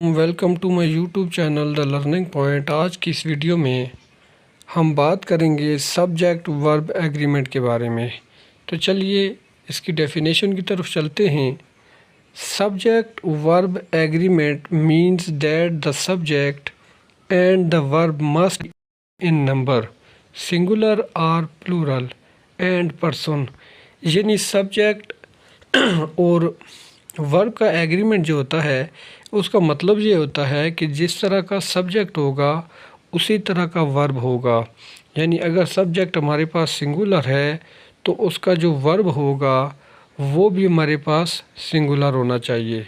Welcome to my YouTube channel the learning point. आज की इस वीडियो में हम बात करेंगे सब्जेक्ट वर्ब एग्रीमेंट के बारे में। तो चलिए इसकी डेफिनेशन की तरफ चलते हैं। Subject verb agreement means that the subject and the verb must in number singular और प्लूरल एंड पर्सन। यानी सब्जेक्ट और वर्ब का एग्रीमेंट जो होता है उसका मतलब ये होता है कि जिस तरह का सब्जेक्ट होगा उसी तरह का वर्ब होगा। यानी अगर सब्जेक्ट हमारे पास सिंगुलर है तो उसका जो वर्ब होगा वो भी हमारे पास सिंगुलर होना चाहिए।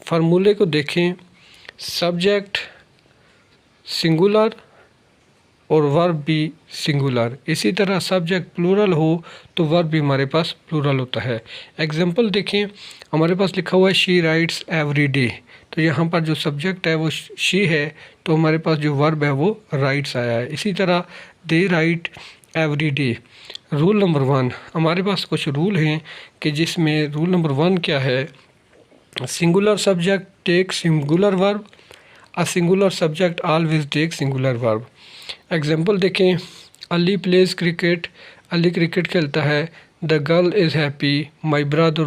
फार्मूले को देखें, सब्जेक्ट सिंगुलर और वर्ब भी सिंगुलर। इसी तरह सब्जेक्ट प्लूरल हो तो वर्ब भी हमारे पास प्लूरल होता है। एग्जांपल देखें, हमारे पास लिखा हुआ है शी राइट्स एवरी डे। तो यहाँ पर जो सब्जेक्ट है वो शी है तो हमारे पास जो वर्ब है वो राइट्स आया है। इसी तरह they write every day. Rule number 1, हमारे पास कुछ रूल हैं कि जिसमें रूल नंबर 1 क्या है, singular subject take singular verb, a singular subject always take singular verb. Example देखें, Ali plays cricket, Ali cricket खेलता है। The girl is happy, my brother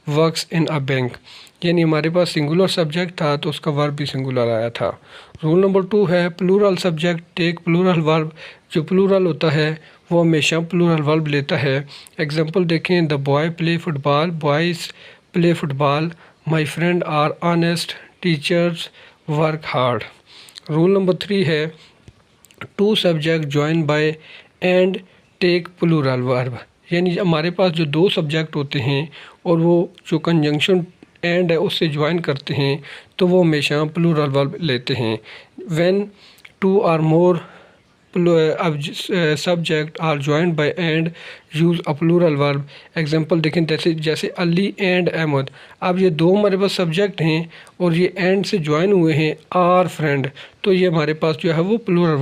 works in a bank. यानी हमारे पास सिंगुलर सब्जेक्ट था तो उसका वर्ब भी सिंगुलर आया था। रूल नंबर 2 है plural subject take plural verb. जो प्लूरल होता है वो हमेशा प्लूरल वर्ब लेता है। एग्जांपल देखें, the boy play football, boys play football, my friend are honest, teachers work hard. Rule number 3 है two subject join by and take plural verb. यानी हमारे पास जो दो सब्जेक्ट होते हैं और वो जो कंजंक्शन एंड है उससे ज्वाइन करते हैं तो वो हमेशा प्लूरल वर्ब लेते हैं। When two or more subject are joined by and use a plural verb. Example देखें, जैसे अली एंड अहमद। अब ये दो हमारे पास सब्जेक्ट हैं और ये एंड से ज्वाइन हुए हैं आर फ्रेंड, तो ये हमारे पास जो है वो प्लूरल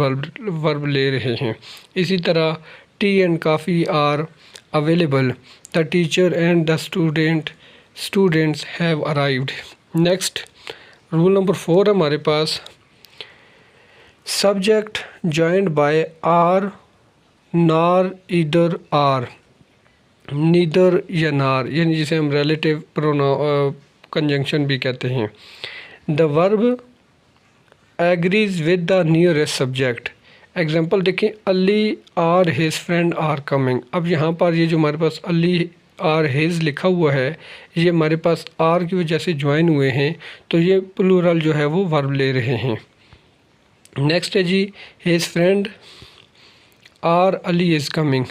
वर्ब ले रहे हैं। इसी तरह tea and coffee are available, the teacher and the students have arrived. Next rule number 4 हमारे पास subject joined by or nor either or, neither या नार, यानी जिसे हम रिलेटिव कंजंक्शन भी कहते हैं। The verb agrees with the nearest subject. Example देखें, Ali or his friend are coming. अब यहाँ पर ये जो हमारे पास अली आर हिज लिखा हुआ है ये हमारे पास आर की वजह से ज्वाइन हुए हैं तो ये प्लूरल जो है वो वर्ब ले रहे हैं। नेक्स्ट है जी, his friend or Ali is coming,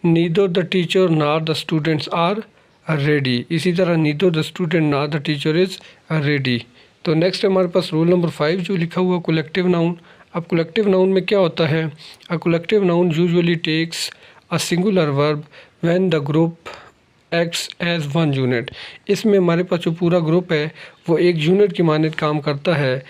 neither the teacher nor the students are ready. इसी तरह neither the student nor the teacher is ready. तो नेक्स्ट हमारे पास रूल नंबर 5 जो लिखा हुआ कलेक्टिव नाउन। अब कलेक्टिव नाउन में क्या होता है, a collective noun usually takes a singular verb when the group acts as one unit. इसमें हमारे पास जो पूरा ग्रुप है वो एक यूनिट की मानद काम करता है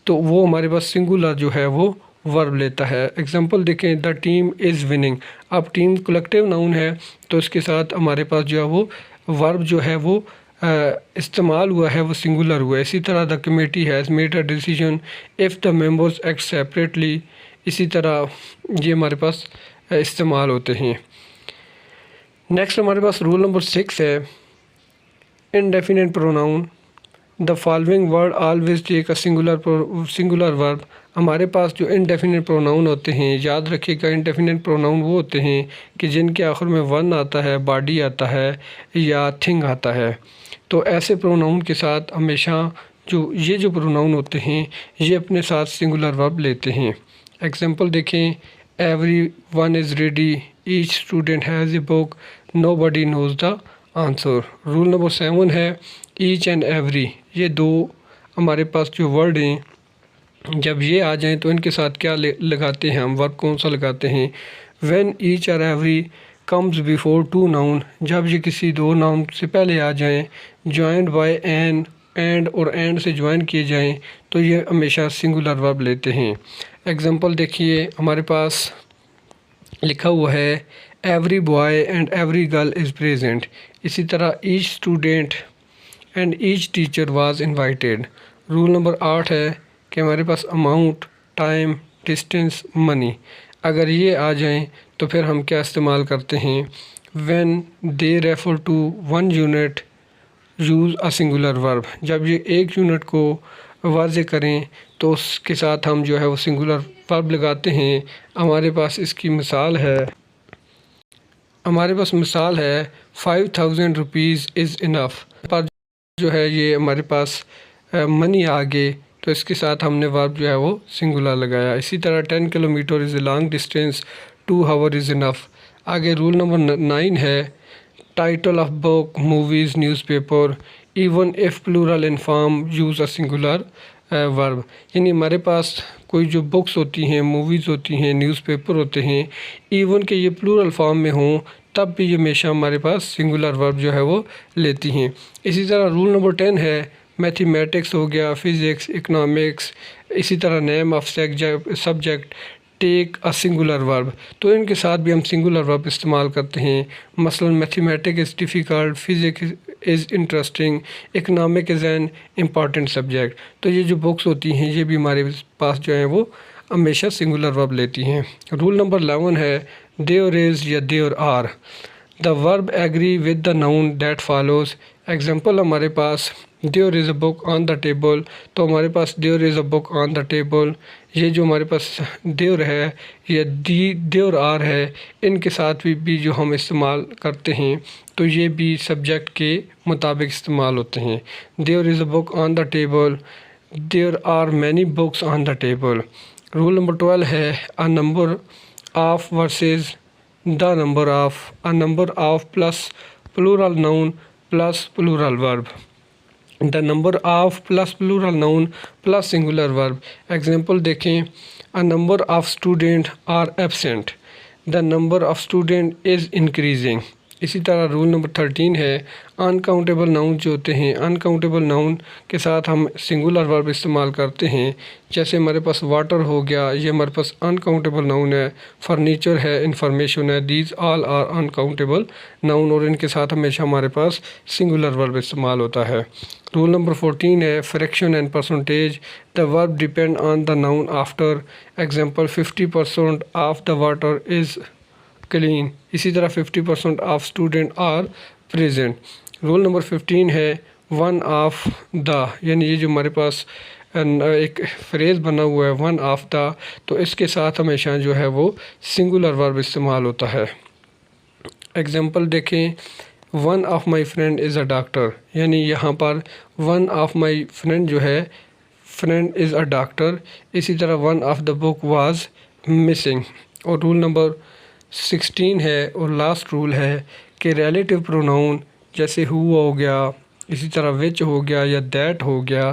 तो वो हमारे पास सिंगुलर जो है वो वर्ब लेता है। एग्जांपल देखें, द टीम इज़ विनिंग। अब टीम कलेक्टिव नाउन है तो इसके साथ हमारे पास जो है वो वर्ब जो है वो इस्तेमाल हुआ है वो सिंगुलर हुआ है। इसी तरह the committee has made a decision if the members act separately. इसी तरह ये हमारे पास इस्तेमाल होते हैं। नेक्स्ट हमारे पास रूल नंबर 6 है indefinite pronoun. The following word always take a singular verb. हमारे पास जो इनडेफिनिट प्रोनाउन होते हैं, याद रखिएगा इनडेफिनिट प्रोनाउन वो होते हैं कि जिनके आखिर में वन आता है, बॉडी आता है या थिंग आता है। तो ऐसे प्रोनाउन के साथ हमेशा जो प्रोनाउन होते हैं ये अपने साथ सिंगुलर वर्ब लेते हैं। एग्जांपल देखें, every one is ready, each student has a book, nobody nose the answer. Rule number 7 है ईच एंड एवरी। ये दो हमारे पास जो वर्ड हैं जब ये आ जाएं तो इनके साथ क्या लगाते हैं हम, वर्ब कौन सा लगाते हैं, व्हेन ईच और every comes before two noun. जब ये किसी दो नाउन से पहले आ जाएं, जॉइंड बाय एन, एंड और एंड से ज्वाइन किए जाएं तो ये हमेशा सिंगुलर वर्ब लेते हैं। एग्जांपल देखिए, हमारे पास लिखा हुआ है every boy and every girl is present. इसी तरह each student and each teacher was invited. Rule number 8 है कि हमारे पास अमाउंट, टाइम, डिस्टेंस, मनी, अगर ये आ जाएं तो फिर हम क्या इस्तेमाल करते हैं, when they refer to one unit use a singular verb. जब ये एक यूनिट को वाज़े करें तो उसके साथ हम जो है वो सिंगुलर वर्ब लगाते हैं। हमारे पास इसकी मिसाल है, 5000 रुपीज़ इज़ इनफ पर जो है ये हमारे पास मनी आ गए तो इसके साथ हमने वर्ब जो है वो सिंगुलर लगाया। इसी तरह 10 kilometre is a long distance, 2 hour is enough. आगे रूल नंबर 9 है, title of book, movies, newspaper, even if plural in form use a singular verb. यानी हमारे पास कोई जो बुक्स होती हैं, मूवीज़ होती हैं, न्यूज़पेपर होते हैं, इवन के ये प्लूरल फॉर्म में हों तब भी ये हमेशा हमारे पास सिंगुलर वर्ब जो है वो लेती हैं। इसी तरह रूल नंबर 10 है, मैथमेटिक्स हो गया, फ़िज़िक्स, इकनॉमिक्स, इसी तरह name of subject take a singular verb, तो इनके साथ भी हम सिंगुलर वर्ब इस्तेमाल करते हैं। मसलन mathematics is difficult, physics is interesting, economic is an important subject. तो ये जो बुक्स होती हैं ये भी हमारे पास जो है वो हमेशा सिंगुलर वर्ब लेती हैं। रूल नंबर 11 है, देयर इज़ या there are, the verb agree with the noun that follows. Example हमारे पास there is a book on the table, तो हमारे पास there is a book on the table, ये जो हमारे पास देयर है या देयर आर है, इनके साथ भी जो हम इस्तेमाल करते हैं तो ये भी सब्जेक्ट के मुताबिक इस्तेमाल होते हैं। There is a book on the table, there are many books on the table. Rule number 12 है, a number of versus the number of, a number of plus plural noun plus plural verb, the number of plus plural noun plus singular verb. Example देखें, a number of student are absent, the number of student is increasing. इसी तरह rule number 13 है, uncountable noun जो होते हैं, uncountable noun के साथ हम सिंगुलर वर्ब इस्तेमाल करते हैं। जैसे हमारे पास वाटर हो गया, ये हमारे पास अनकाउंटेबल नाउन है, फर्नीचर है, इंफॉर्मेशन है, these all are uncountable noun, और इनके साथ हमेशा हमारे पास सिंगुलर वर्ब इस्तेमाल होता है। रूल नंबर 14 है, fraction and percentage, the verb depend on the noun after. Example 50% of the water is clean. इसी तरह 50% of student are present. Rule number 15 है, वन ऑफ द, यानी ये जो हमारे पास एक फ्रेज़ बना हुआ है वन ऑफ द, तो इसके साथ हमेशा जो है वो सिंगुलर वर्ब इस्तेमाल होता है। एग्जांपल देखें, one of my friend is a doctor, यानी यहाँ पर वन ऑफ माई फ्रेंड जो है, फ्रेंड इज़ अ डॉक्टर। इसी तरह one of the book was missing. और रूल नंबर 16 है और लास्ट रूल है कि रिलेटिव प्रोनाउन जैसे हु हो गया, इसी तरह विच हो गया या दैट हो गया,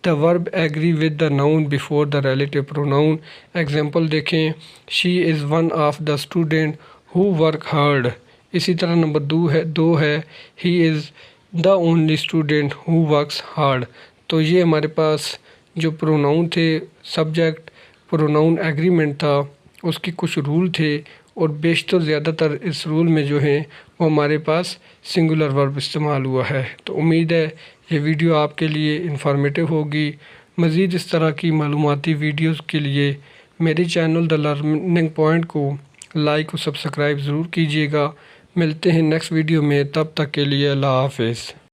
the verb agree with the noun before the relative pronoun. Example देखें, she is one of the student who work hard. इसी तरह नंबर 2 है, he is the only student who works hard. तो ये हमारे पास जो प्रोनाउन थे, सब्जेक्ट प्रोनाउन एग्रीमेंट था, उसके कुछ रूल थे, और बेशतर ज़्यादातर इस रूल में जो है वो हमारे पास सिंगुलर वर्ब इस्तेमाल हुआ है। तो उम्मीद है ये वीडियो आपके लिए इंफॉर्मेटिव होगी। मज़ीद इस तरह की मालूमाती वीडियोज़ के लिए मेरे चैनल द लर्निंग पॉइंट को लाइक और सब्सक्राइब ज़रूर कीजिएगा। मिलते हैं नेक्स्ट वीडियो में, तब तक के लिए अल्लाह हाफ़िज़।